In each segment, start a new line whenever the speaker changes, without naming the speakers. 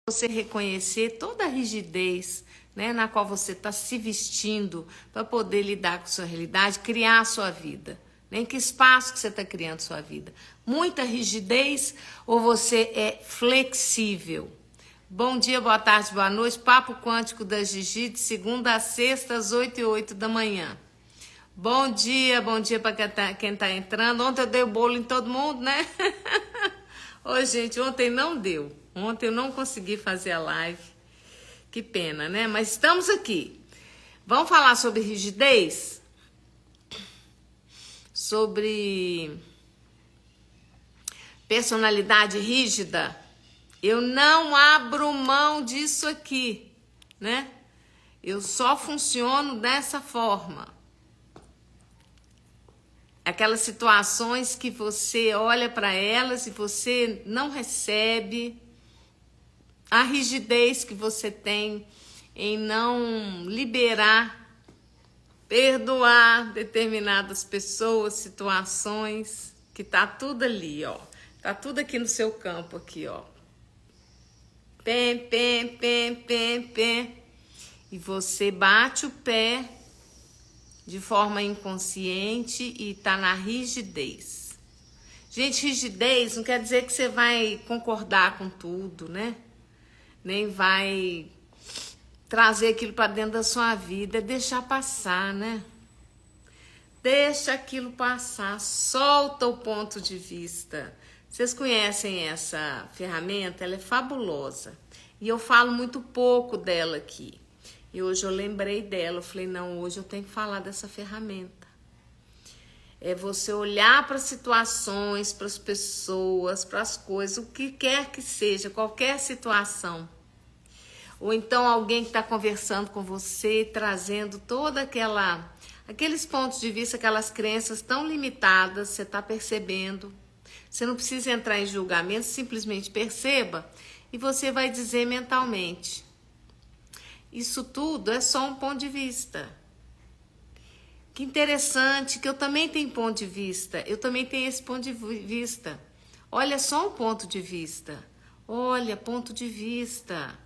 você reconhecer toda a rigidez, né, na qual você está se vestindo para poder lidar com a sua realidade, criar a sua vida. Né? Em que espaço que você está criando a sua vida? Muita rigidez ou você é flexível? Bom dia, boa tarde, boa noite. Papo Quântico da Gigi, de segunda a sexta, às 8h08 da manhã. Bom dia para quem tá entrando. Ontem eu dei o bolo em todo mundo, né? Ô, gente, ontem não deu. Ontem eu não consegui fazer a live. Que pena, né? Mas estamos aqui. Vamos falar sobre rigidez? Sobre personalidade rígida? Eu não abro mão disso aqui, né? Eu só funciono dessa forma. Aquelas situações que você olha para elas e você não recebe, a rigidez que você tem em não liberar, perdoar determinadas pessoas, situações, que tá tudo ali, ó. Tá tudo aqui no seu campo, aqui, ó. Pem. E você bate o pé de forma inconsciente e tá na rigidez. Gente, rigidez não quer dizer que você vai concordar com tudo, né? Nem vai trazer aquilo para dentro da sua vida, é deixar passar, né? Deixa aquilo passar, solta o ponto de vista. Vocês conhecem essa ferramenta? Ela é fabulosa. E eu falo muito pouco dela aqui. E hoje eu lembrei dela, eu falei, não, hoje eu tenho que falar dessa ferramenta. É você olhar para as situações, para as pessoas, para as coisas, o que quer que seja, qualquer situação. Ou então alguém que está conversando com você, trazendo toda aqueles pontos de vista, aquelas crenças tão limitadas, você está percebendo. Você não precisa entrar em julgamento, simplesmente perceba e você vai dizer mentalmente. Isso tudo é só um ponto de vista. Que interessante, que eu também tenho ponto de vista. Eu também tenho esse ponto de vista. Olha, só um ponto de vista. Olha, ponto de vista.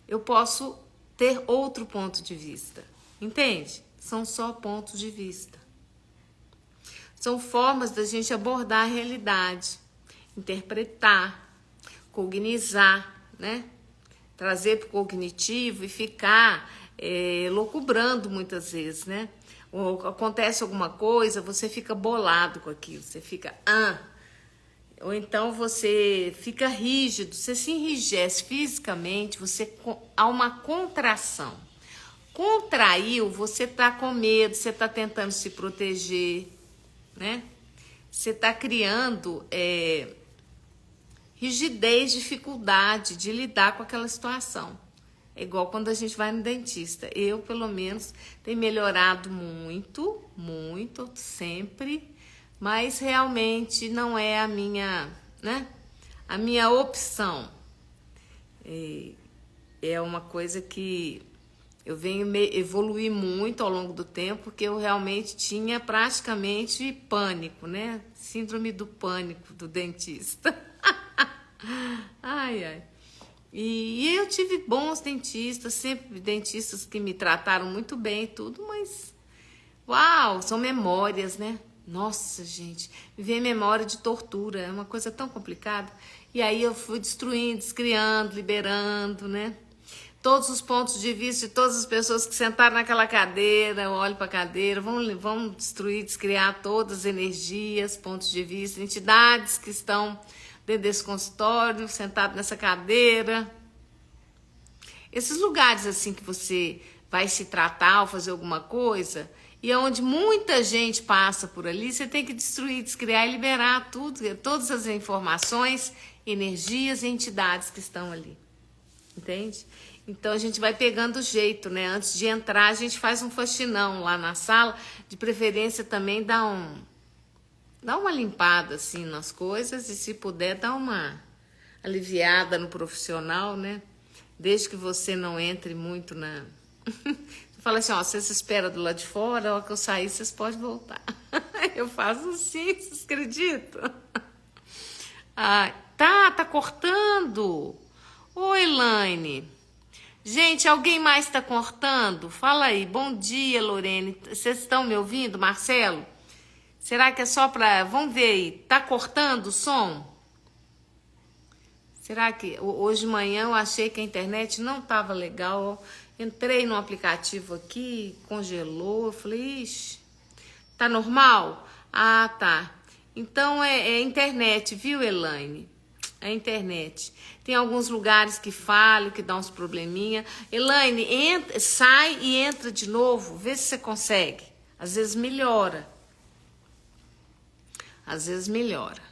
Eu posso ter outro ponto de vista. Entende? São só pontos de vista. São formas da gente abordar a realidade. Interpretar, cognizar, né? Trazer para o cognitivo e ficar locubrando muitas vezes, né? Ou acontece alguma coisa, você fica bolado com aquilo, você fica ou então você fica rígido, você se enrijece fisicamente, há uma contração. Contraiu, você tá com medo, você tá tentando se proteger, né? Você tá criando rigidez, dificuldade de lidar com aquela situação. É igual quando a gente vai no dentista. Eu, pelo menos, tenho melhorado muito, sempre, mas realmente não é a minha, né? A minha opção. É uma coisa que eu venho evoluir muito ao longo do tempo, porque eu realmente tinha praticamente pânico, né? Síndrome do pânico do dentista. Ai. E eu tive bons dentistas, sempre dentistas que me trataram muito bem e tudo, mas uau, são memórias, né? Nossa, gente, viver memória de tortura é uma coisa tão complicada. E aí eu fui destruindo, descriando, liberando, né? Todos os pontos de vista de todas as pessoas que sentaram naquela cadeira, eu olho para a cadeira, vamos destruir, descriar todas as energias, pontos de vista, entidades que estão dentro desse consultório, sentado nessa cadeira. Esses lugares assim que você vai se tratar ou fazer alguma coisa, e onde muita gente passa por ali, você tem que destruir, descriar e liberar tudo, todas as informações, energias e entidades que estão ali. Entende? Então a gente vai pegando o jeito, né? Antes de entrar, a gente faz um faxinão lá na sala, de preferência também dá uma limpada assim nas coisas e se puder dar uma aliviada no profissional, né? Desde que você não entre muito na... Você fala assim, ó, vocês esperam do lado de fora, a hora que eu sair, vocês podem voltar. Eu faço assim, vocês acreditam? Ah, tá cortando. Elaine. Gente, alguém mais está cortando? Fala aí. Bom dia, Lorene. Vocês estão me ouvindo, Marcelo? Será que é só para... Vamos ver aí. Tá cortando o som? Será que... Hoje de manhã eu achei que a internet não estava legal. Entrei no aplicativo aqui, congelou. Eu falei, ixi, tá normal? Ah, tá. Então é internet, viu, Elaine? É internet. Tem alguns lugares que falham, que dá uns probleminha. Elaine, sai e entra de novo. Vê se você consegue. Às vezes melhora. Às vezes melhora.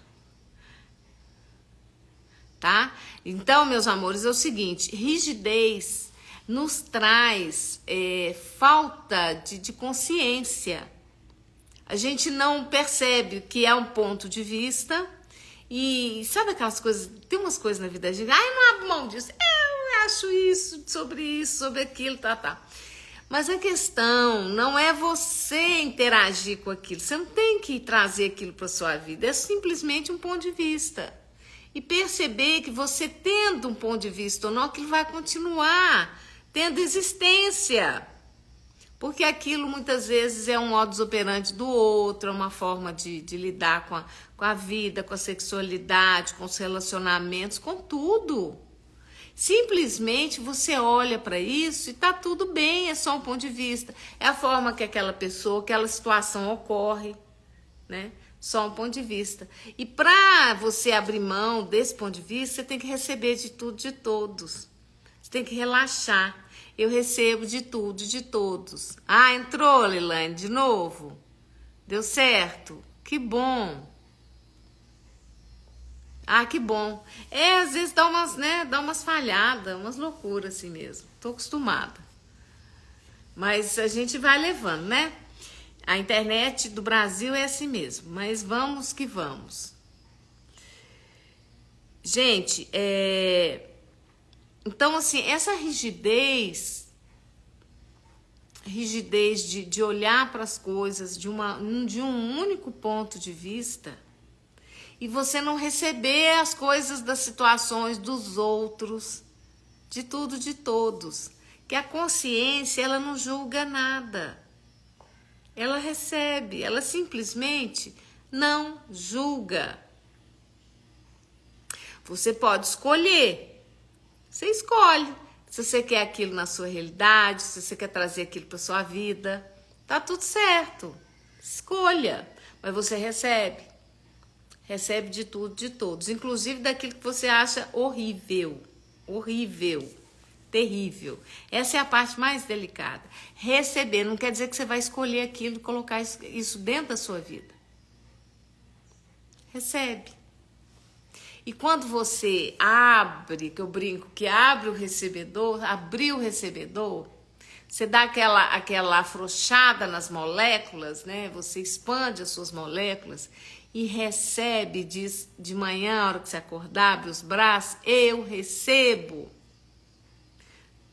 Tá? Então, meus amores, é o seguinte. Rigidez nos traz falta de consciência. A gente não percebe que é um ponto de vista. E sabe aquelas coisas, tem umas coisas na vida da gente, eu não abro mão disso, eu acho isso, sobre aquilo, tá. Mas a questão não é você interagir com aquilo, você não tem que trazer aquilo para sua vida, é simplesmente um ponto de vista. E perceber que você tendo um ponto de vista ou não, aquilo vai continuar tendo existência. Porque aquilo muitas vezes é um modus operandi do outro, é uma forma de lidar com a vida, com a sexualidade, com os relacionamentos, com tudo. Simplesmente você olha para isso e tá tudo bem, é só um ponto de vista. É a forma que aquela pessoa, aquela situação ocorre, né? Só um ponto de vista. E para você abrir mão desse ponto de vista, você tem que receber de tudo, de todos. Você tem que relaxar. Eu recebo de tudo, de todos. Ah, entrou, Leilane, de novo? Deu certo? Que bom. Ah, que bom. Às vezes dá umas falhadas, umas loucuras assim mesmo. Tô acostumada. Mas a gente vai levando, né? A internet do Brasil é assim mesmo, mas vamos que vamos. Gente, então, assim, essa rigidez de olhar para as coisas de um único ponto de vista e você não receber as coisas das situações dos outros, de tudo, de todos. Que a consciência, ela não julga nada. Ela recebe, ela simplesmente não julga. Você pode escolher. Você escolhe se você quer aquilo na sua realidade, se você quer trazer aquilo para sua vida. Tá tudo certo. Escolha. Mas você recebe. Recebe de tudo, de todos. Inclusive daquilo que você acha horrível. Horrível. Terrível. Essa é a parte mais delicada. Receber não quer dizer que você vai escolher aquilo e colocar isso dentro da sua vida. Recebe. E quando você abre, que eu brinco, que abre o recebedor, abrir o recebedor, você dá aquela afrouxada nas moléculas, né? Você expande as suas moléculas e recebe, diz de manhã, a hora que você acordar, abre os braços, eu recebo.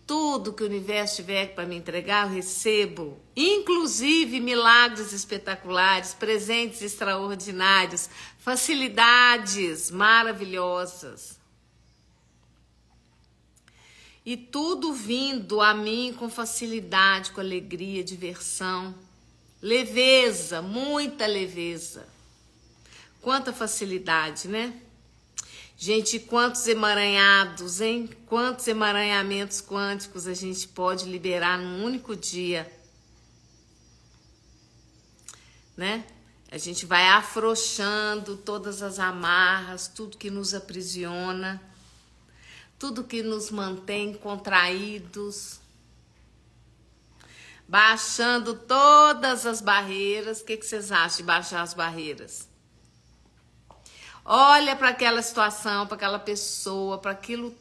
Tudo que o universo tiver para me entregar, eu recebo. Inclusive milagres espetaculares, presentes extraordinários, facilidades maravilhosas. E tudo vindo a mim com facilidade, com alegria, diversão, leveza, muita leveza. Quanta facilidade, né? Gente, quantos emaranhados, hein? Quantos emaranhamentos quânticos a gente pode liberar num único dia, né? A gente vai afrouxando todas as amarras, tudo que nos aprisiona, tudo que nos mantém contraídos, baixando todas as barreiras. O que vocês acham de baixar as barreiras? Olha para aquela situação, para aquela pessoa, para aquilo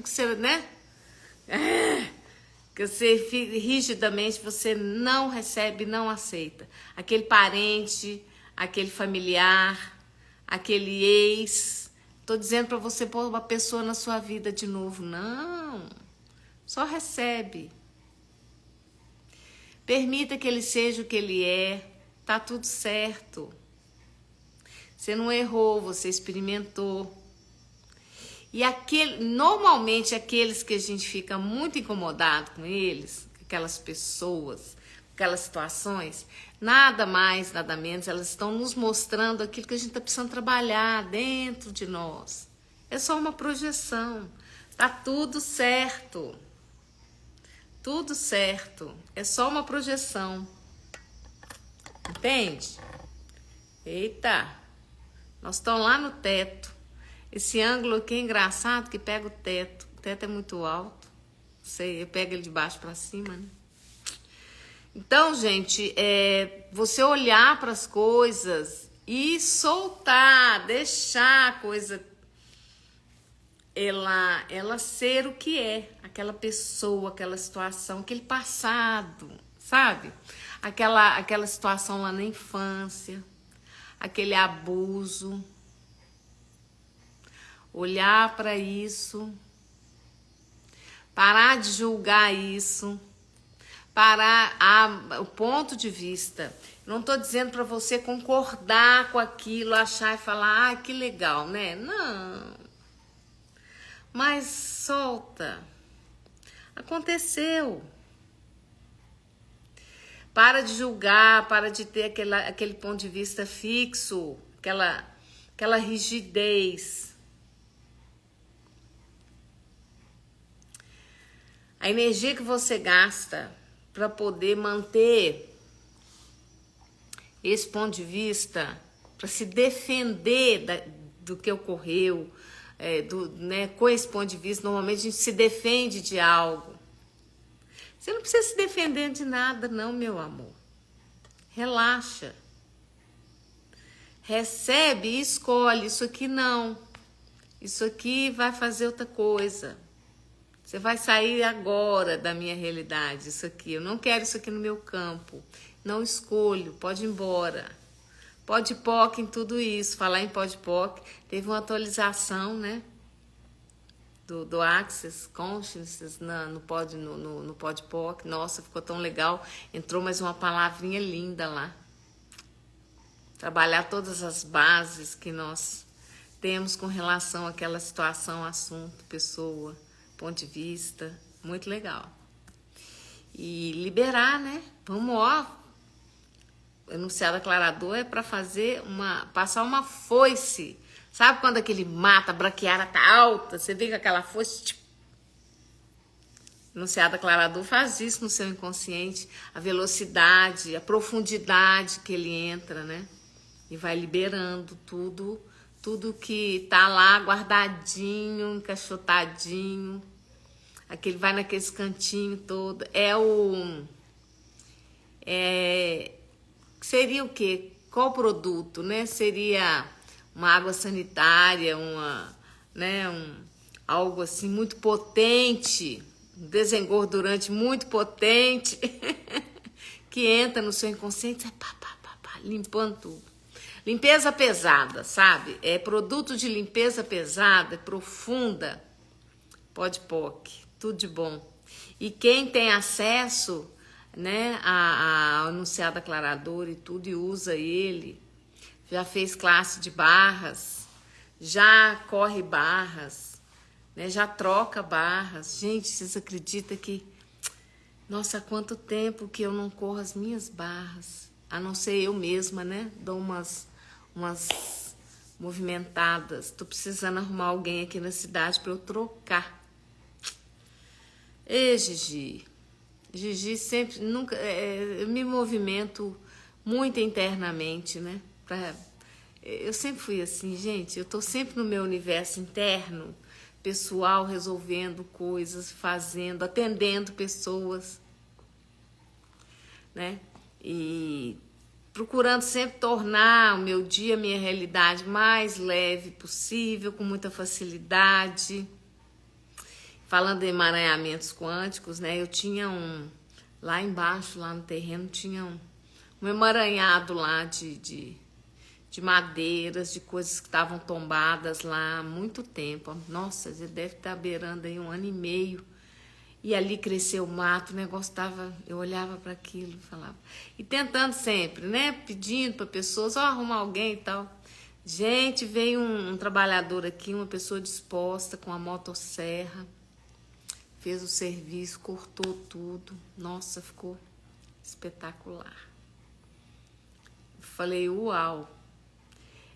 que você, né? Que você rigidamente você não recebe, não aceita. Aquele parente, aquele familiar, aquele ex. Tô dizendo para você pôr uma pessoa na sua vida de novo. Não. Só recebe. Permita que ele seja o que ele é. Tá tudo certo. Você não errou, você experimentou. E normalmente aqueles que a gente fica muito incomodado com eles, aquelas pessoas, aquelas situações, nada mais, nada menos, elas estão nos mostrando aquilo que a gente está precisando trabalhar dentro de nós. É só uma projeção. Tá tudo certo. Tudo certo. É só uma projeção. Entende? Eita. Nós estamos lá no teto. Esse ângulo aqui é engraçado que pega o teto. O teto é muito alto. Sei, eu pego ele de baixo para cima, né? Então, gente, você olhar para as coisas e soltar, deixar a coisa ela ser o que é, aquela pessoa, aquela situação, aquele passado, sabe? Aquela situação lá na infância, aquele abuso. Olhar para isso, parar de julgar isso, parar o ponto de vista. Não estou dizendo para você concordar com aquilo, achar e falar, que legal, né? Não. Mas solta. Aconteceu. Para de julgar, para de ter aquele ponto de vista fixo, aquela rigidez. A energia que você gasta para poder manter esse ponto de vista, para se defender do que ocorreu, com esse ponto de vista, normalmente a gente se defende de algo. Você não precisa se defender de nada, não, meu amor. Relaxa. Recebe e escolhe. Isso aqui não. Isso aqui vai fazer outra coisa. Você vai sair agora da minha realidade, isso aqui. Eu não quero isso aqui no meu campo. Não escolho, pode ir embora. Podpoc em tudo isso. Falar em Podpoc, teve uma atualização, né? Do Access Consciousness no Podpoc. Nossa, ficou tão legal. Entrou mais uma palavrinha linda lá. Trabalhar todas as bases que nós temos com relação àquela situação, assunto, pessoa, ponto de vista, muito legal. E liberar, né? Vamos, enunciado aclarador é para passar uma foice. Sabe quando aquele mata, a braquiária tá alta, você vê com aquela foice, tipo, enunciado aclarador faz isso no seu inconsciente, a velocidade, a profundidade que ele entra, né? E vai liberando tudo que tá lá guardadinho, encaixotadinho, vai naqueles cantinhos todo. Seria o quê? Qual produto, né? Seria uma água sanitária, algo assim muito potente, um desengordurante muito potente, que entra no seu inconsciente, limpando tudo. Limpeza pesada, sabe? É produto de limpeza pesada, profunda, Podpoc, tudo de bom. E quem tem acesso, né, a enunciado aclarador e tudo, e usa ele, já fez classe de barras, já corre barras, né, já troca barras. Gente, vocês acreditam que, nossa, há quanto tempo que eu não corro as minhas barras, a não ser eu mesma, né, dou umas movimentadas. Tô precisando arrumar alguém aqui na cidade para eu trocar. Ei, Gigi sempre, nunca, eu me movimento muito internamente, né? Eu sempre fui assim, gente, eu tô sempre no meu universo interno, pessoal, resolvendo coisas, fazendo, atendendo pessoas, né? E procurando sempre tornar o meu dia, a minha realidade mais leve possível, com muita facilidade. Falando em emaranhamentos quânticos, né? Eu tinha lá embaixo, lá no terreno, tinha um emaranhado lá de madeiras, de coisas que estavam tombadas lá há muito tempo. Nossa, já deve estar beirando aí 1 ano e meio. E ali cresceu o mato, o negócio tava, eu olhava para aquilo e falava. E tentando sempre, né? Pedindo para pessoas, arrumar alguém e tal. Gente, veio um trabalhador aqui, uma pessoa disposta com a motosserra, fez o serviço, cortou tudo. Nossa, ficou espetacular. Falei, uau.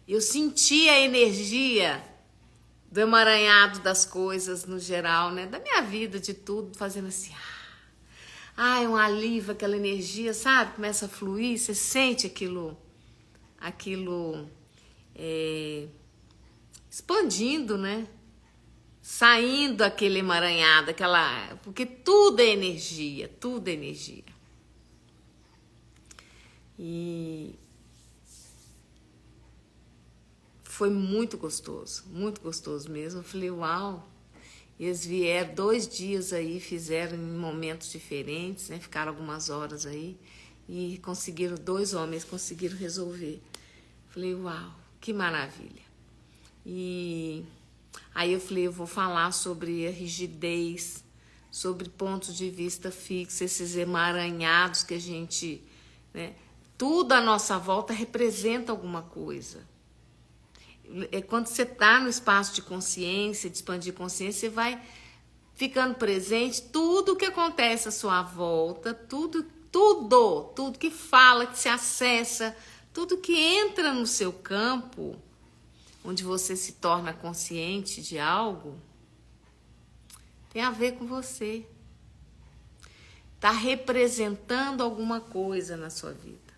Eu senti a energia do emaranhado das coisas no geral, né? Da minha vida, de tudo, fazendo assim. É um alívio, aquela energia, sabe? Começa a fluir, você sente aquilo expandindo, né? Saindo aquele emaranhado, porque tudo é energia, tudo é energia. E foi muito gostoso mesmo. Eu falei, uau. Eles vieram 2 dias aí, fizeram em momentos diferentes, né? Ficaram algumas horas aí e conseguiram, 2 homens conseguiram resolver. Falei, uau, que maravilha. E aí eu falei, eu vou falar sobre a rigidez, sobre pontos de vista fixos, esses emaranhados que a gente, né? Tudo à nossa volta representa alguma coisa. Quando você está no espaço de consciência, de expandir consciência, você vai ficando presente, tudo que acontece à sua volta, tudo que fala, que se acessa, tudo que entra no seu campo, onde você se torna consciente de algo, tem a ver com você. Está representando alguma coisa na sua vida.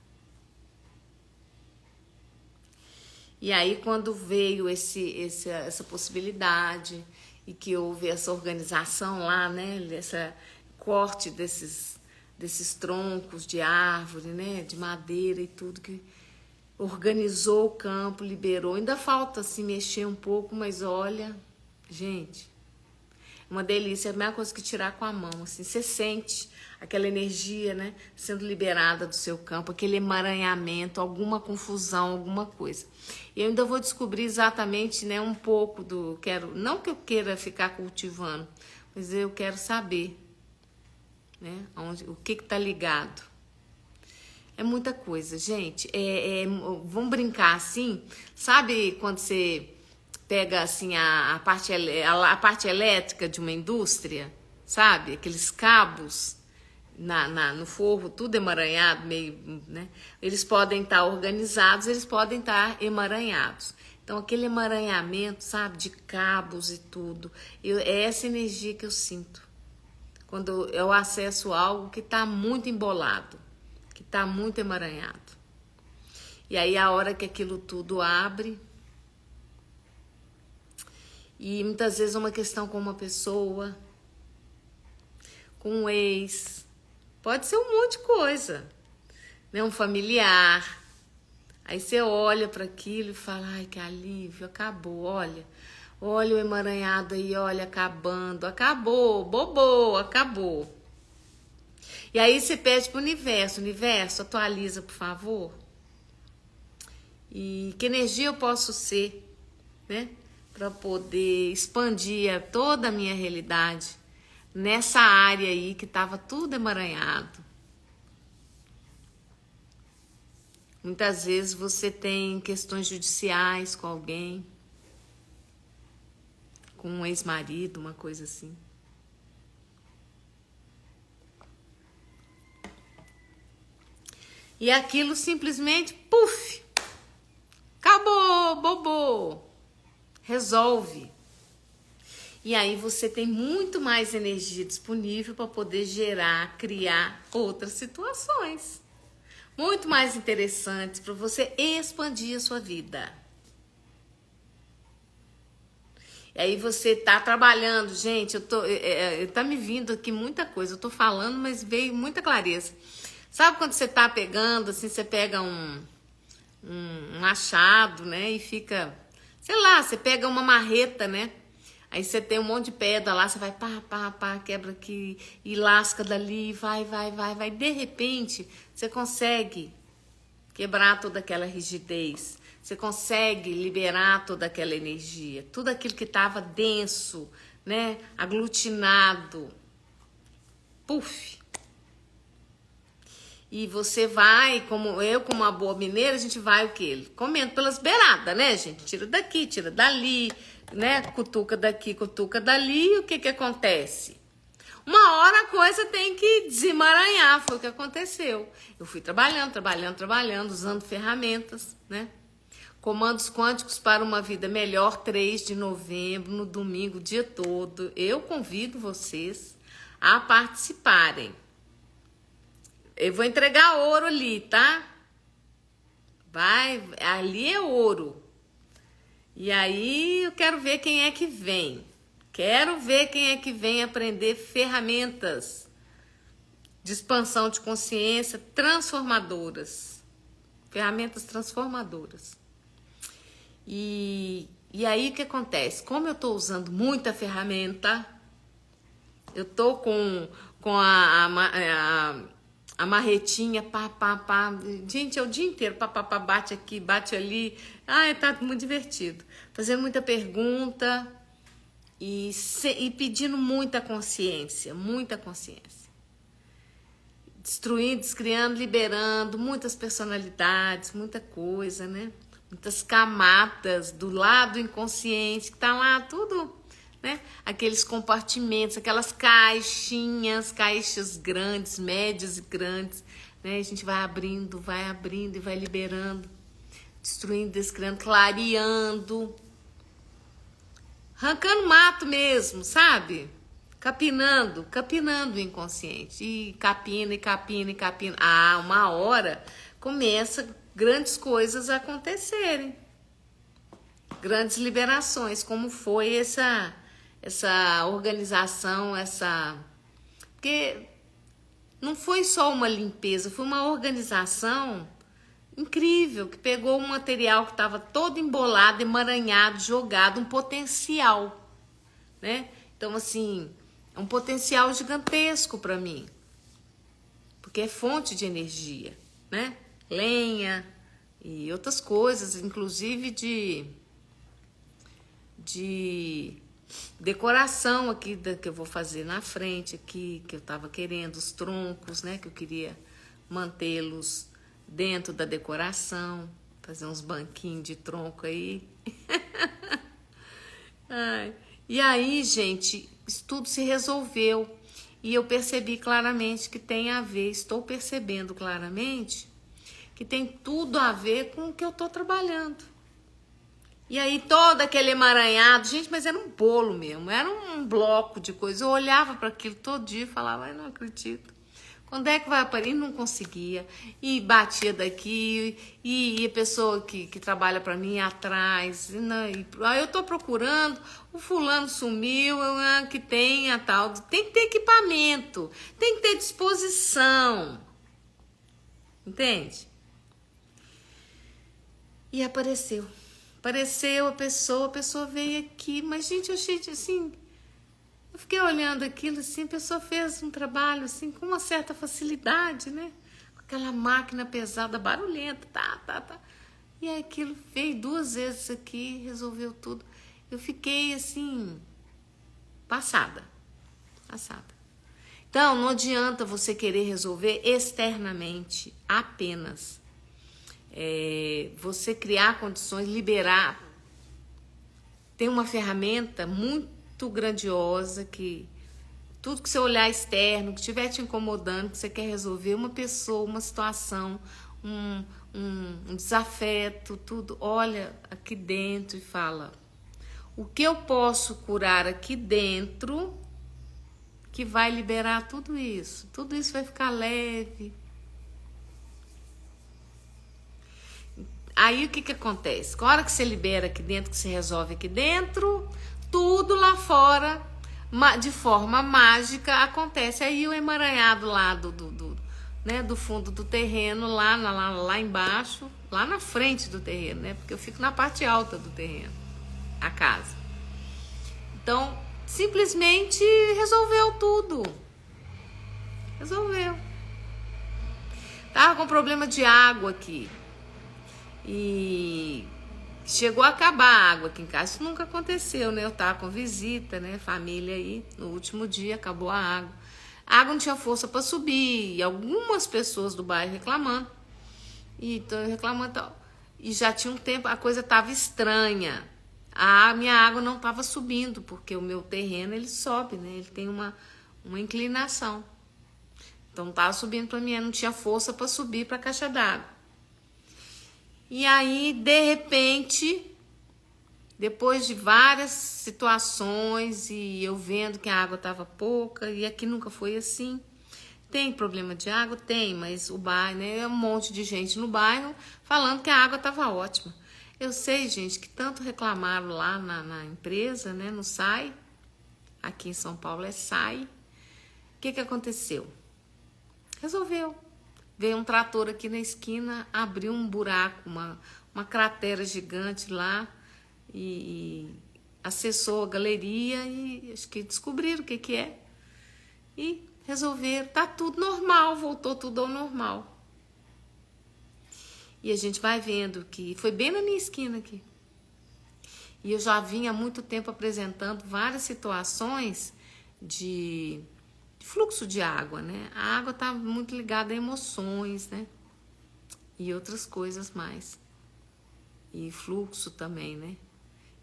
E aí, quando veio essa possibilidade e que houve essa organização lá, né? Esse corte desses troncos de árvore, né? De madeira e tudo, que organizou o campo, liberou. Ainda falta se mexer um pouco, mas olha, gente, uma delícia. É a mesma coisa que tirar com a mão, assim. Você sente aquela energia, né? Sendo liberada do seu campo, aquele emaranhamento, alguma confusão, alguma coisa. E eu ainda vou descobrir exatamente, né, um pouco não que eu queira ficar cultivando, mas eu quero saber, né, o que está ligado. É muita coisa, gente. Vamos brincar assim, sabe quando você pega assim a parte elétrica de uma indústria, sabe? Aqueles cabos no forro, tudo emaranhado, meio, né? Eles podem estar organizados, eles podem estar emaranhados. Então, aquele emaranhamento, sabe, de cabos e tudo, é essa energia que eu sinto quando eu acesso algo que está muito embolado, que está muito emaranhado. E aí, a hora que aquilo tudo abre, e muitas vezes uma questão com uma pessoa, com um ex, pode ser um monte de coisa, né? Um familiar. Aí você olha para aquilo e fala, ai, que alívio, acabou, olha o emaranhado aí, olha, acabou, bobô, acabou. E aí você pede pro universo, atualiza, por favor. E que energia eu posso ser, né? Para poder expandir toda a minha realidade nessa área aí que estava tudo emaranhado. Muitas vezes você tem questões judiciais com alguém, com um ex-marido, uma coisa assim. E aquilo simplesmente, puf, acabou, bobô, resolve. E aí você tem muito mais energia disponível para poder criar outras situações muito mais interessantes para você expandir a sua vida. E aí você tá trabalhando, gente, tá me vindo aqui muita coisa, eu tô falando, mas veio muita clareza. Sabe quando você tá pegando, assim, você pega um machado, né, e fica, sei lá, você pega uma marreta, né, aí você tem um monte de pedra lá, você vai pá, quebra aqui e lasca dali, vai. De repente, você consegue quebrar toda aquela rigidez. Você consegue liberar toda aquela energia. Tudo aquilo que estava denso, né? Aglutinado. Puf! E você vai, como eu, como uma boa mineira, a gente vai o quê? Comendo pelas beiradas, né, gente? Tira daqui, tira dali, né? Cutuca daqui, cutuca dali. E o que que acontece? Uma hora a coisa tem que desemaranhar, foi o que aconteceu. Eu fui trabalhando, usando ferramentas, né? Comandos Quânticos para uma Vida Melhor, 3 de novembro, no domingo, o dia todo. Eu convido vocês a participarem. Eu vou entregar ouro ali, tá? Ali é ouro. E aí eu quero ver quem é que vem. Quero ver quem é que vem aprender ferramentas de expansão de consciência transformadoras. Ferramentas transformadoras. E aí o que acontece? Como eu tô usando muita ferramenta, eu tô com a marretinha, pá. Gente, é o dia inteiro, pá, bate aqui, bate ali. Tá muito divertido. Fazendo muita pergunta e pedindo muita consciência. Destruindo, descriando, liberando muitas personalidades, muita coisa, né? Muitas camadas do lado inconsciente, que tá lá tudo, né? Aqueles compartimentos, aquelas caixas grandes, médias e grandes, né? A gente vai abrindo e vai liberando, destruindo, descriando, clareando, arrancando mato mesmo, sabe? Capinando o inconsciente. E capina. Uma hora começa grandes coisas a acontecerem. Grandes liberações, como foi essa organização, porque não foi só uma limpeza, foi uma organização incrível, que pegou um material que estava todo embolado, emaranhado, jogado, um potencial, né? Então, assim, é um potencial gigantesco para mim, porque é fonte de energia, né? Lenha e outras coisas, inclusive de decoração aqui que eu vou fazer na frente aqui, que eu tava querendo, os troncos, né, que eu queria mantê-los dentro da decoração, fazer uns banquinhos de tronco aí. E aí, gente, isso tudo se resolveu e eu percebi claramente que tem a ver, estou percebendo claramente que tem tudo a ver com o que eu tô trabalhando. E aí todo aquele emaranhado, gente, mas era um bolo mesmo, era um bloco de coisa. Eu olhava para aquilo todo dia e falava, não acredito. Quando é que vai aparecer? E não conseguia. E batia daqui, e a pessoa que trabalha para mim ia atrás. Aí eu tô procurando, o fulano sumiu, que tem a tal. Tem que ter equipamento, tem que ter disposição. Entende? E apareceu a pessoa veio aqui, mas gente, eu achei assim, eu fiquei olhando aquilo assim, a pessoa fez um trabalho assim com uma certa facilidade, né? Com aquela máquina pesada, barulhenta, tá. E aí aquilo veio 2 vezes aqui, resolveu tudo. Eu fiquei assim, passada. Então, não adianta você querer resolver externamente, apenas. Você criar condições, liberar. Tem uma ferramenta muito grandiosa que tudo que você olhar externo, que estiver te incomodando, que você quer resolver, uma pessoa, uma situação, um desafeto, tudo, olha aqui dentro e fala, o que eu posso curar aqui dentro que vai liberar tudo isso vai ficar leve. Aí o que acontece? Com a hora que você libera aqui dentro, que você resolve aqui dentro, tudo lá fora, de forma mágica, acontece. Aí o emaranhado lá do fundo do terreno, lá embaixo, lá na frente do terreno, né? Porque eu fico na parte alta do terreno, a casa. Então, simplesmente resolveu tudo. Resolveu. Tava com problema de água aqui. E chegou a acabar a água aqui em casa. Isso nunca aconteceu, né? Eu tava com visita, né? Família aí. No último dia acabou a água. A água não tinha força para subir, e algumas pessoas do bairro reclamando. E tô reclamando tal. E já tinha um tempo, a coisa estava estranha. A minha água não estava subindo, porque o meu terreno ele sobe, né? Ele tem uma inclinação. Então não estava subindo para mim, não tinha força para subir para a caixa d'água. E aí, de repente, depois de várias situações e eu vendo que a água estava pouca, e aqui nunca foi assim. Tem problema de água? Tem, mas o bairro, né? Um monte de gente no bairro falando que a água estava ótima. Eu sei, gente, que tanto reclamaram lá na empresa, né? No SAI, aqui em São Paulo é SAI. O que aconteceu? Resolveu. Veio um trator aqui na esquina, abriu um buraco, uma cratera gigante lá e acessou a galeria e acho que descobriram o que é. E resolveram, tá tudo normal, voltou tudo ao normal. E a gente vai vendo que foi bem na minha esquina aqui. E eu já vinha há muito tempo apresentando várias situações de fluxo de água, né? A água tá muito ligada a emoções, né? E outras coisas mais. E fluxo também, né?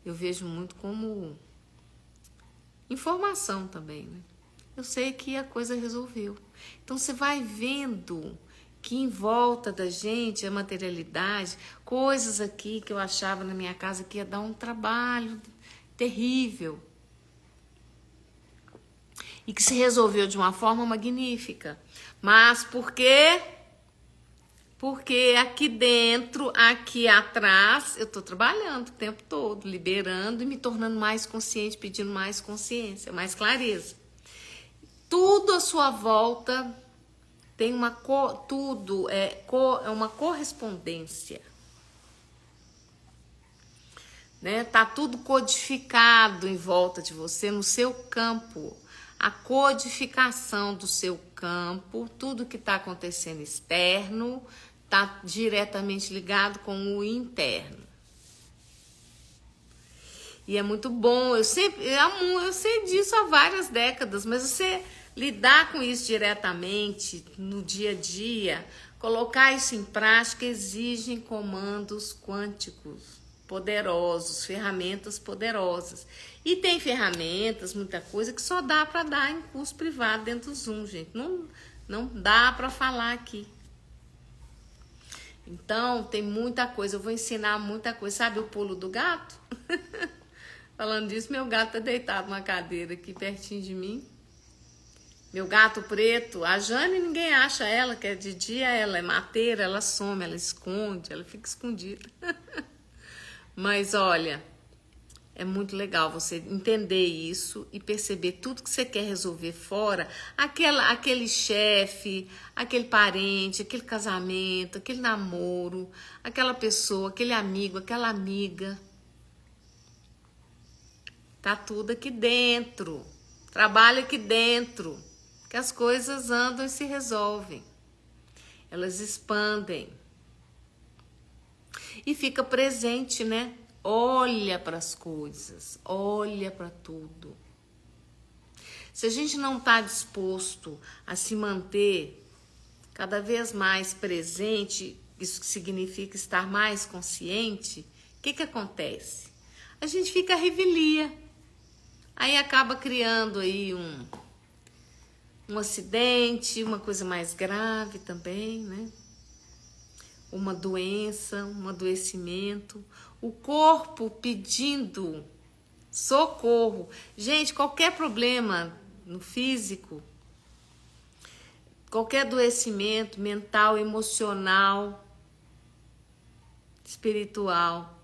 Eu vejo muito como informação também, né? Eu sei que a coisa resolveu. Então você vai vendo que em volta da gente, a materialidade, coisas aqui que eu achava na minha casa que ia dar um trabalho terrível. E que se resolveu de uma forma magnífica. Mas por quê? Porque aqui dentro, aqui atrás, eu estou trabalhando o tempo todo, liberando e me tornando mais consciente, pedindo mais consciência, mais clareza. Tudo à sua volta tem uma uma correspondência, né? Tá tudo codificado em volta de você no seu campo. A codificação do seu campo, tudo que está acontecendo externo, está diretamente ligado com o interno. E é muito bom, eu sei disso há várias décadas, mas você lidar com isso diretamente no dia a dia, colocar isso em prática, exigem comandos quânticos poderosos, ferramentas poderosas. E tem ferramentas, muita coisa que só dá para dar em curso privado dentro do Zoom, gente. Não dá para falar aqui. Então, tem muita coisa, eu vou ensinar muita coisa. Sabe o pulo do gato? Falando disso, meu gato tá deitado numa cadeira aqui pertinho de mim. Meu gato preto, a Jane ninguém acha ela, que é de dia ela é mateira, ela some, ela esconde, ela fica escondida. Mas olha, é muito legal você entender isso e perceber tudo que você quer resolver fora, aquele chefe, aquele parente, aquele casamento, aquele namoro, aquela pessoa, aquele amigo, aquela amiga. Tá tudo aqui dentro. Trabalha aqui dentro. Que as coisas andam e se resolvem. Elas expandem. E fica presente, né? Olha para as coisas, olha para tudo. Se a gente não está disposto a se manter cada vez mais presente, isso significa estar mais consciente, o que acontece? A gente fica revelia. Aí acaba criando aí um acidente, uma coisa mais grave também, né? Uma doença, um adoecimento, o corpo pedindo socorro. Gente, qualquer problema no físico, qualquer adoecimento mental, emocional, espiritual,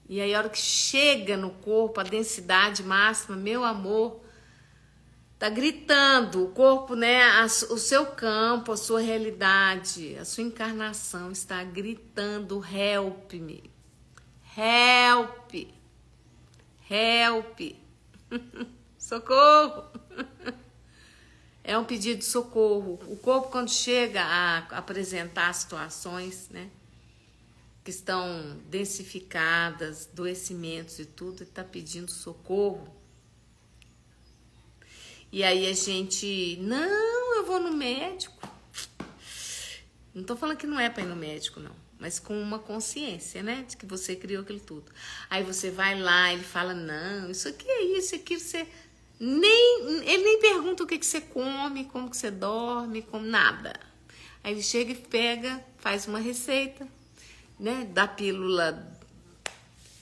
e aí a hora que chega no corpo, a densidade máxima, meu amor, tá gritando, o corpo, né, o seu campo, a sua realidade, a sua encarnação está gritando, help me, help, help, socorro. É um pedido de socorro. O corpo, quando chega a apresentar situações, né, que estão densificadas, adoecimentos e tudo, ele está pedindo socorro. E aí a gente, não, eu vou no médico. Não tô falando que não é pra ir no médico, não. Mas com uma consciência, né? De que você criou aquilo tudo. Aí você vai lá, ele fala, não, isso aqui é isso, aquilo você... Ele nem pergunta o que você come, como que você dorme, como nada. Aí ele chega e pega, faz uma receita, né? Da pílula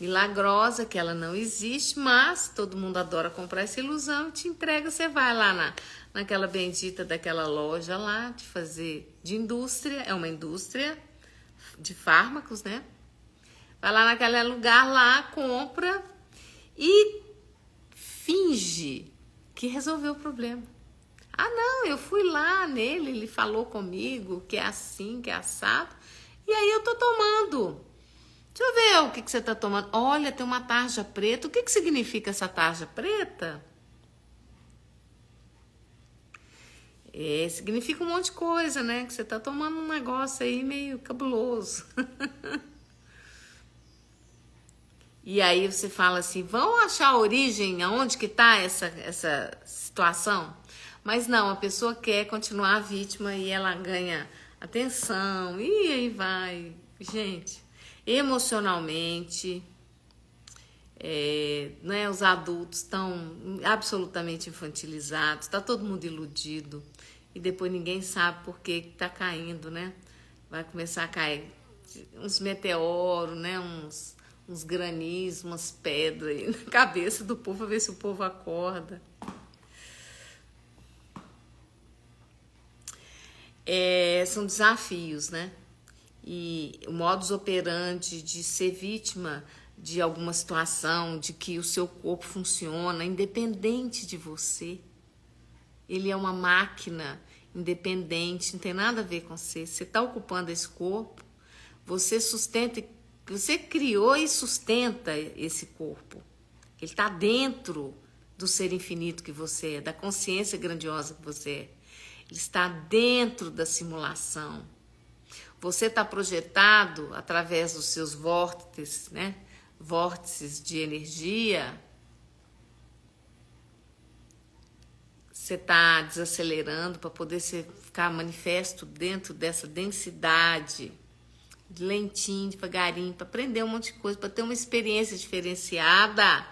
milagrosa, que ela não existe, mas todo mundo adora comprar essa ilusão e te entrega, você vai lá naquela bendita daquela loja lá de fazer, de indústria, é uma indústria de fármacos, né? Vai lá naquele lugar lá, compra e finge que resolveu o problema. Ah, não, eu fui lá nele, ele falou comigo que é assim, que é assado, e aí eu tô tomando. Deixa eu ver o que você tá tomando. Olha, tem uma tarja preta. O que significa essa tarja preta? Significa um monte de coisa, né? Que você tá tomando um negócio aí meio cabuloso. E aí você fala assim, vão achar a origem, aonde que tá essa situação? Mas não, a pessoa quer continuar a vítima e ela ganha atenção. E aí vai, gente, emocionalmente, né, os adultos estão absolutamente infantilizados, tá todo mundo iludido. E depois ninguém sabe por que tá caindo, né? Vai começar a cair uns meteoros, né? Uns granizos, umas pedras aí na cabeça do povo, pra ver se o povo acorda. São desafios, né? E o modus operandi de ser vítima de alguma situação, de que o seu corpo funciona independente de você. Ele é uma máquina independente, não tem nada a ver com você. Você está ocupando esse corpo, você sustenta, você criou e sustenta esse corpo. Ele está dentro do ser infinito que você é, da consciência grandiosa que você é. Ele está dentro da simulação. Você está projetado através dos seus vórtices, né? Vórtices de energia. Você está desacelerando para poder ficar manifesto dentro dessa densidade, lentinho, devagarinho, para aprender um monte de coisa, para ter uma experiência diferenciada,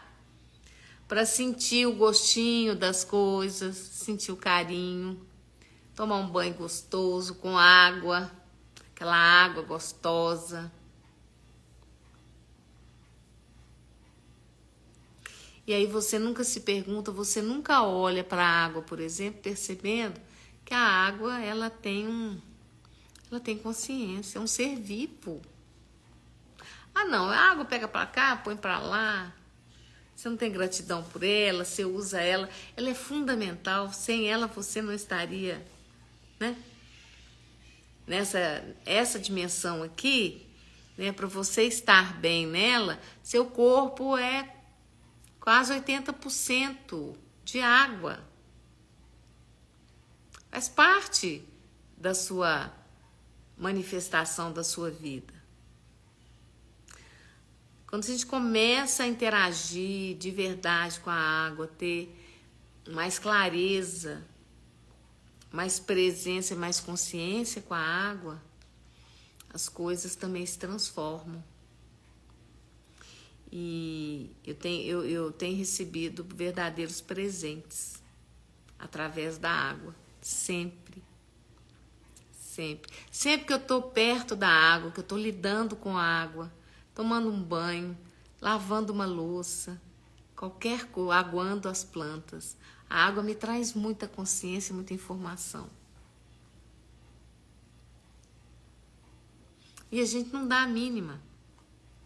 para sentir o gostinho das coisas, sentir o carinho, tomar um banho gostoso com água, aquela água gostosa. E aí você nunca se pergunta, você nunca olha para a água, por exemplo, percebendo que a água ela tem consciência, é um ser vivo. Ah, não, a água pega para cá, põe para lá. Você não tem gratidão por ela, você usa ela, ela é fundamental. Sem ela você não estaria, né? Essa dimensão aqui, né? Para você estar bem nela, seu corpo é quase 80% de água. Faz parte da sua manifestação da sua vida. Quando a gente começa a interagir de verdade com a água, ter mais clareza, mais presença e mais consciência com a água, as coisas também se transformam. E eu tenho recebido verdadeiros presentes através da água, sempre. Sempre que eu estou perto da água, que eu estou lidando com a água, tomando um banho, lavando uma louça, qualquer coisa, aguando as plantas, a água me traz muita consciência, muita informação. E a gente não dá a mínima,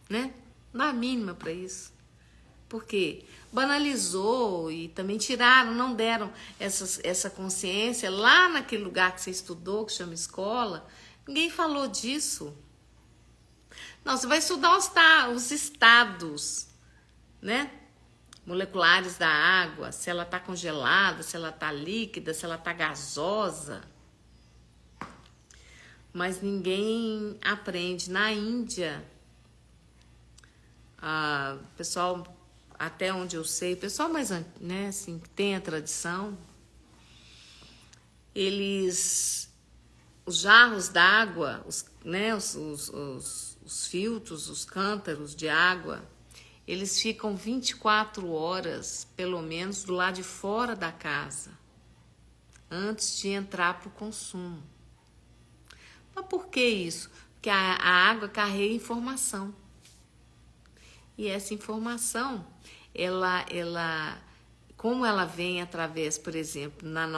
né? Não dá a mínima para isso. Porque banalizou e também tiraram, não deram essa consciência lá naquele lugar que você estudou, que chama escola. Ninguém falou disso. Não, você vai estudar os estados, né? Moleculares da água, se ela está congelada, se ela está líquida, se ela está gasosa. Mas ninguém aprende. Na Índia, pessoal, até onde eu sei, pessoal mais, né, assim, que tem a tradição, os jarros d'água, né, os filtros, os cântaros de água, eles ficam 24 horas, pelo menos, do lado de fora da casa, antes de entrar para o consumo. Mas por que isso? Porque a água carrega informação. E essa informação, como ela vem através, por exemplo, nas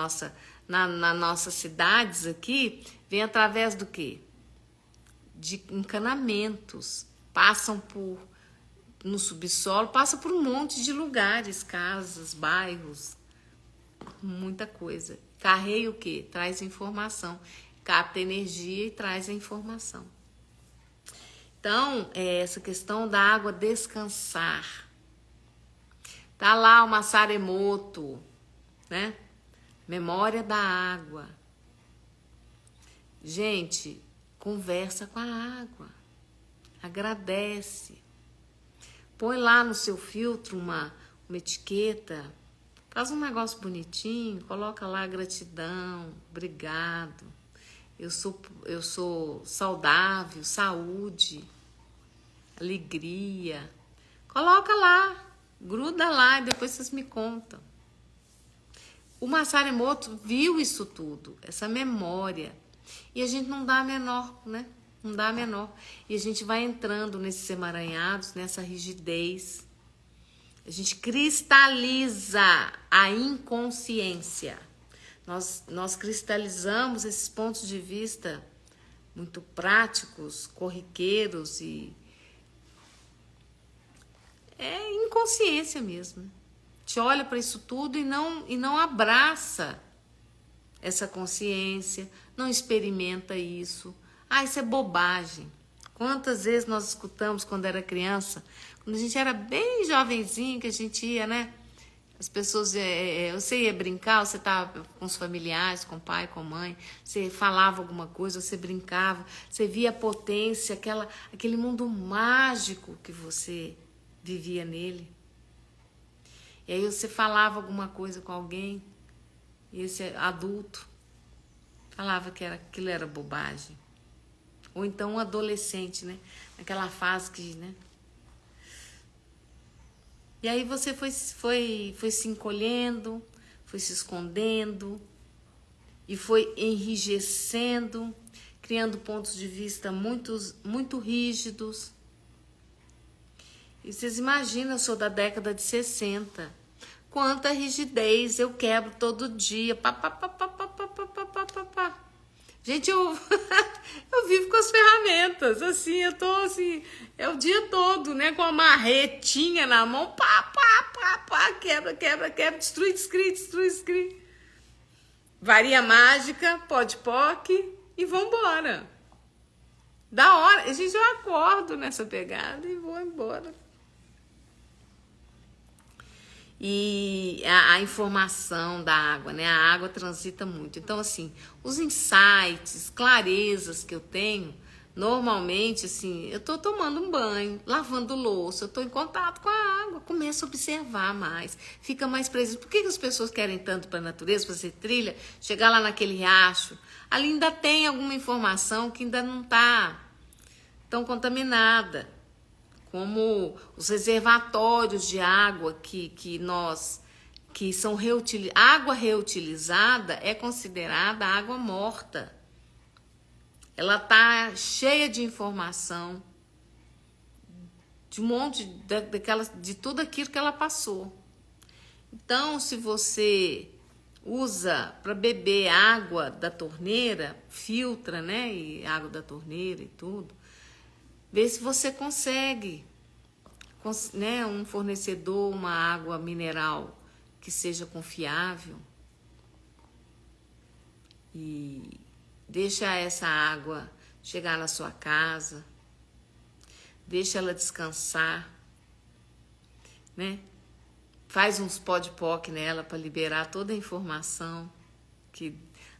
nossas cidades aqui, vem através do quê? De encanamentos, passam no subsolo, passa por um monte de lugares, casas, bairros, muita coisa. Carrega o quê? Traz informação, capta energia e traz a informação. Então, essa questão da água descansar. Tá lá o Masaru Emoto, né? Memória da água. Gente, conversa com a água. Agradece. Põe lá no seu filtro uma etiqueta. Faz um negócio bonitinho, coloca lá gratidão, obrigado. Eu sou saudável, saúde, alegria. Coloca lá, gruda lá e depois vocês me contam. O Masaru Emoto viu isso tudo, essa memória. E a gente não dá a menor, né? Não dá a menor. E a gente vai entrando nesses emaranhados, nessa rigidez. A gente cristaliza a inconsciência. Nós cristalizamos esses pontos de vista muito práticos, corriqueiros e é inconsciência mesmo. A gente olha para isso tudo e não abraça essa consciência, não experimenta isso. Isso é bobagem. Quantas vezes nós escutamos quando era criança, quando a gente era bem jovenzinho, que a gente ia, né? As pessoas, você ia brincar, você estava com os familiares, com o pai, com a mãe, você falava alguma coisa, você brincava, você via a potência, aquele mundo mágico que você vivia nele. E aí você falava alguma coisa com alguém, e esse adulto falava que aquilo era bobagem. Ou então um adolescente, né? Naquela fase que, né? E aí você foi se encolhendo, foi se escondendo e foi enrijecendo, criando pontos de vista muito rígidos. E vocês imaginam, eu sou da década de 60. Quanta rigidez eu quebro todo dia. Gente, eu vivo com as ferramentas, assim, eu tô assim, é o dia todo, né, com a marretinha na mão, quebra, destrui. Varinha mágica, pode-poc e vambora. Da hora, gente, eu acordo nessa pegada e vou embora. E a informação da água, né? A água transita muito. Então, assim, os insights, clarezas que eu tenho, normalmente, assim, eu tô tomando um banho, lavando louça, eu tô em contato com a água, começo a observar mais, fica mais presente. Por que as pessoas querem tanto para a natureza, fazer trilha, chegar lá naquele riacho? Ali ainda tem alguma informação que ainda não tá tão contaminada, como os reservatórios de água que são água reutilizada é considerada água morta. Ela tá cheia de informação, de um monte de tudo aquilo que ela passou. Então, se você usa para beber água da torneira, filtra, né, e água da torneira e tudo, vê se você consegue, né, um fornecedor, uma água mineral que seja confiável e deixa essa água chegar na sua casa, deixa ela descansar, né? Faz uns pode-poc nela para liberar toda a informação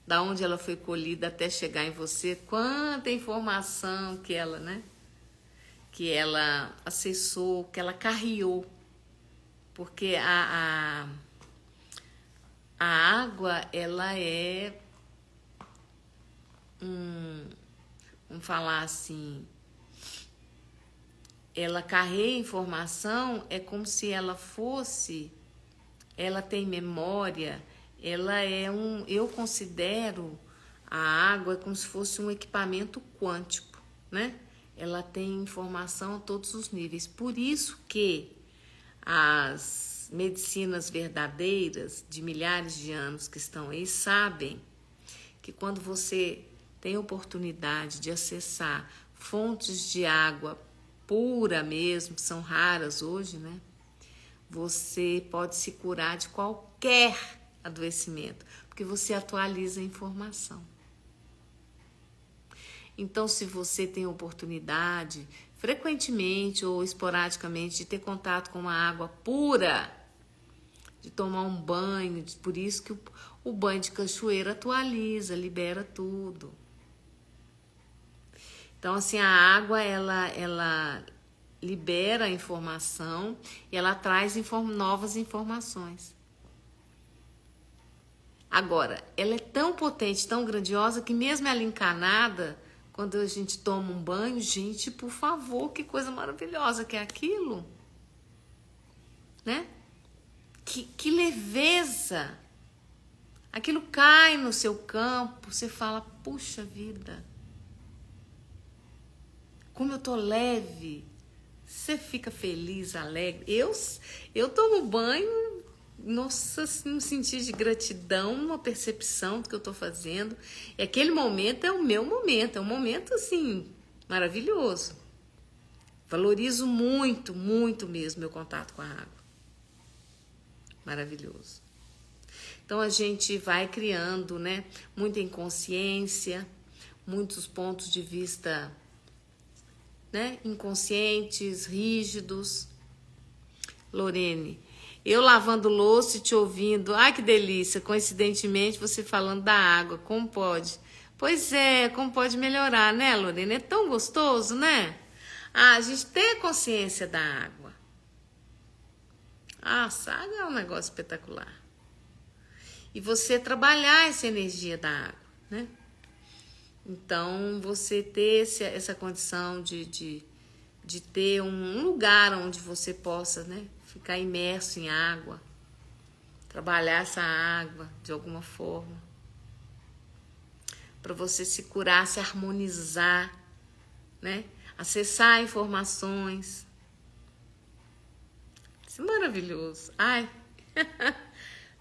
da onde ela foi colhida até chegar em você, quanta informação que ela, né? Que ela acessou, que ela carreou, porque a água, ela é vamos falar assim, ela carrega informação, é como se ela tem memória, eu considero a água como se fosse um equipamento quântico, né? Ela tem informação a todos os níveis. Por isso que as medicinas verdadeiras de milhares de anos que estão aí sabem que quando você tem oportunidade de acessar fontes de água pura mesmo, que são raras hoje, né? Você pode se curar de qualquer adoecimento, porque você atualiza a informação. Então, se você tem oportunidade, frequentemente ou esporadicamente, de ter contato com uma água pura, de tomar um banho, por isso que o banho de cachoeira atualiza, libera tudo. Então, assim, a água, ela libera a informação e ela traz novas informações. Agora, ela é tão potente, tão grandiosa, que mesmo ela encanada, quando a gente toma um banho, gente, por favor, que coisa maravilhosa que é aquilo, né? Que leveza! Aquilo cai no seu campo, você fala, puxa vida, como eu tô leve. Você fica feliz, alegre. Eu tomo banho, nossa, no sentido de gratidão, uma percepção do que eu tô fazendo. E aquele momento é o meu momento, é um momento, assim, maravilhoso. Valorizo muito, muito mesmo meu contato com a água. Maravilhoso. Então, a gente vai criando, né, muita inconsciência, muitos pontos de vista, né, inconscientes, rígidos. Lorene, eu lavando louça e te ouvindo, ai que delícia, coincidentemente você falando da água, como pode? Pois é, como pode melhorar, né, Lorene? É tão gostoso, né? A gente tem a consciência da água. A água é um negócio espetacular. E você trabalhar essa energia da água, né? Então, você ter essa condição de ter um lugar onde você possa, né, ficar imerso em água, trabalhar essa água de alguma forma, para você se curar, se harmonizar, né, acessar informações. Isso é maravilhoso. Ai,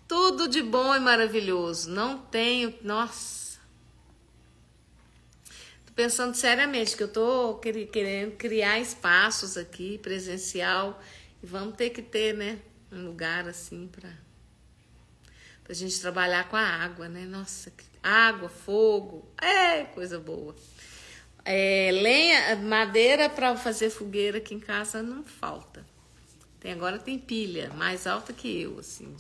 tudo de bom e maravilhoso. Não tenho, nossa. Pensando seriamente que eu tô querendo criar espaços aqui, presencial, e vamos ter que ter, né, um lugar assim pra gente trabalhar com a água, né? Nossa, água, fogo, coisa boa. Lenha, madeira para fazer fogueira aqui em casa não falta. Agora tem pilha, mais alta que eu, assim,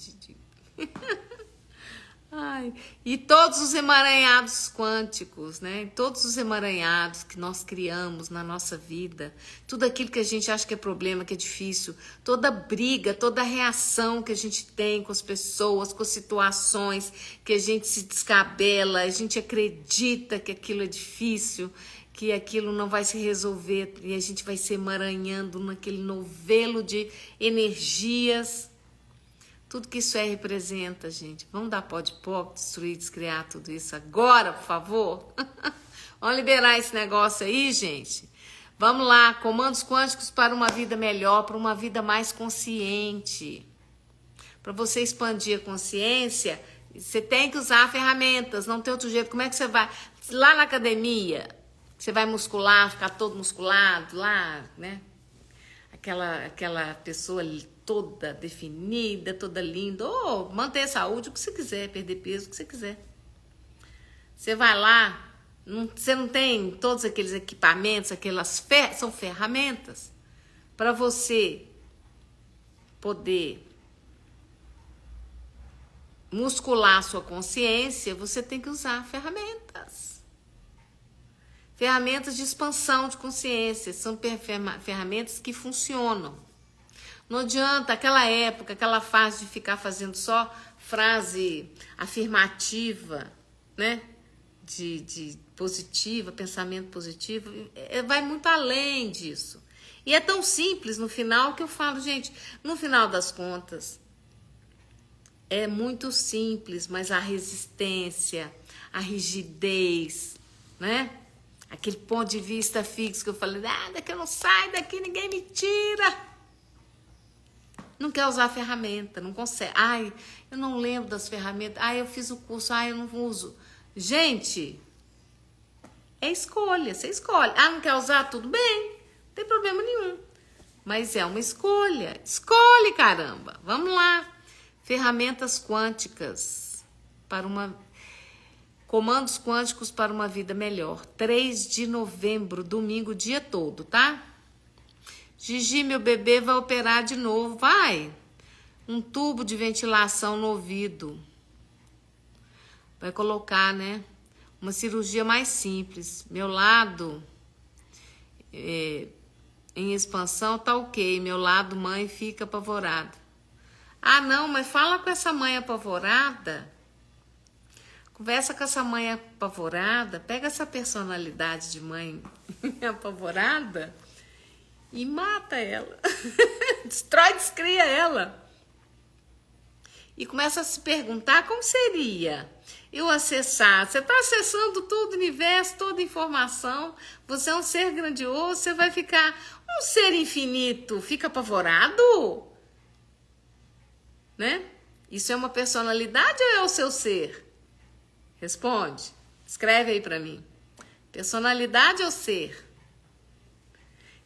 Ai, e todos os emaranhados quânticos, né? Todos os emaranhados que nós criamos na nossa vida, tudo aquilo que a gente acha que é problema, que é difícil, toda briga, toda reação que a gente tem com as pessoas, com as situações, que a gente se descabela, a gente acredita que aquilo é difícil, que aquilo não vai se resolver e a gente vai se emaranhando naquele novelo de energias. Tudo que isso representa, gente. Vamos dar pó de pó, destruir, descriar tudo isso agora, por favor? Vamos liberar esse negócio aí, gente? Vamos lá, comandos quânticos para uma vida melhor, para uma vida mais consciente. Para você expandir a consciência, você tem que usar ferramentas, não tem outro jeito. Como é que você vai? Lá na academia, você vai muscular, ficar todo musculado lá, né? Aquela pessoa toda definida, toda linda, ou manter a saúde, o que você quiser, perder peso, o que você quiser. Você vai lá, você não tem todos aqueles equipamentos, são ferramentas para você poder muscular a sua consciência, você tem que usar ferramentas. Ferramentas de expansão de consciência, são ferramentas que funcionam. Não adianta aquela época, aquela fase de ficar fazendo só frase afirmativa, né? de positiva, pensamento positivo, vai muito além disso. E é tão simples no final que eu falo, gente, no final das contas, é muito simples, mas a resistência, a rigidez, né? Aquele ponto de vista fixo que eu falei, daqui eu não saio, daqui ninguém me tira. Não quer usar a ferramenta, não consegue. Ai, eu não lembro das ferramentas. Ai, eu fiz o curso, ai, eu não uso. Gente, é escolha, você escolhe. Ah, não quer usar? Tudo bem, não tem problema nenhum. Mas é uma escolha. Escolhe, caramba. Vamos lá. Ferramentas quânticas para comandos quânticos para uma vida melhor. 3 de novembro, domingo, o dia todo, tá? Gigi, meu bebê vai operar de novo. Vai. Um tubo de ventilação no ouvido. Vai colocar, né? Uma cirurgia mais simples. Meu lado em expansão tá ok. Meu lado mãe fica apavorado. Ah, não, mas fala com essa mãe apavorada. Conversa com essa mãe apavorada. Pega essa personalidade de mãe apavorada e mata ela. Destrói, descria ela. E começa a se perguntar como seria eu acessar. Você está acessando todo o universo, toda a informação. Você é um ser grandioso, você vai ficar um ser infinito. Fica apavorado? Né? Isso é uma personalidade ou é o seu ser? Responde. Escreve aí para mim. Personalidade ou ser?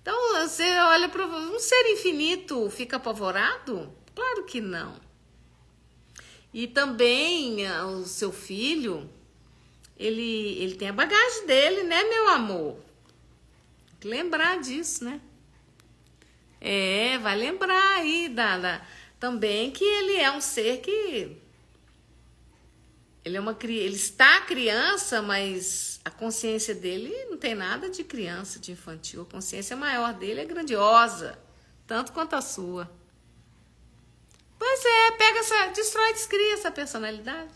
Então, você olha para um ser infinito, fica apavorado? Claro que não. E também o seu filho, ele tem a bagagem dele, né, meu amor? Tem que lembrar disso, né? Vai lembrar aí também que ele é um ser que ele está criança, mas a consciência dele não tem nada de criança, de infantil. A consciência maior dele é grandiosa, tanto quanto a sua. Pois destrói, descria essa personalidade.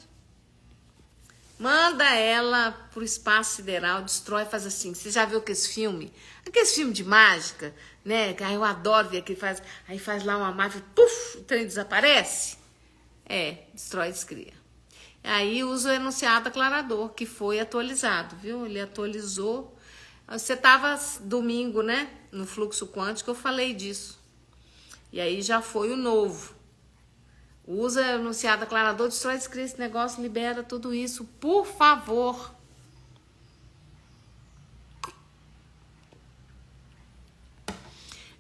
Manda ela pro espaço sideral, destrói, faz assim. Você já viu aquele filme? Aqueles filmes de mágica, né? Eu adoro ver que aí faz lá uma mágica, puf, o trem desaparece. Destrói, descria. Aí usa o enunciado aclarador, que foi atualizado, viu? Ele atualizou. Você estava domingo, né? No fluxo quântico, eu falei disso. E aí já foi o novo. Usa o enunciado aclarador, destrói, descria esse negócio, libera tudo isso, por favor.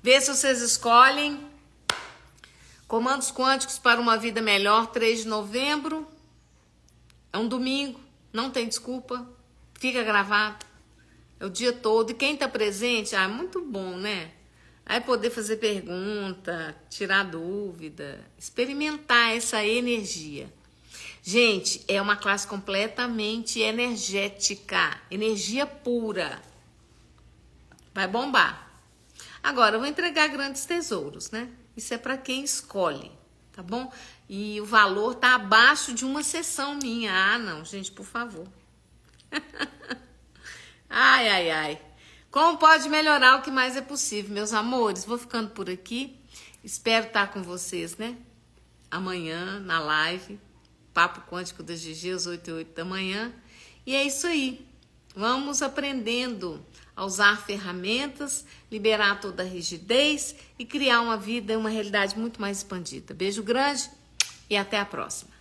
Vê se vocês escolhem comandos quânticos para uma vida melhor, 3 de novembro. É um domingo, não tem desculpa, fica gravado. É o dia todo. E quem tá presente, é muito bom, né? Aí poder fazer pergunta, tirar dúvida, experimentar essa energia. Gente, é uma classe completamente energética, energia pura. Vai bombar. Agora, eu vou entregar grandes tesouros, né? Isso é para quem escolhe, tá bom? E o valor tá abaixo de uma sessão minha. Ah, não, gente, por favor. Ai, ai, ai. Como pode melhorar o que mais é possível, meus amores? Vou ficando por aqui. Espero estar com vocês, né? Amanhã, na live. Papo Quântico da Gigi, às 8 e 8 da manhã. E é isso aí. Vamos aprendendo a usar ferramentas, liberar toda a rigidez e criar uma vida, uma realidade muito mais expandida. Beijo grande e até a próxima.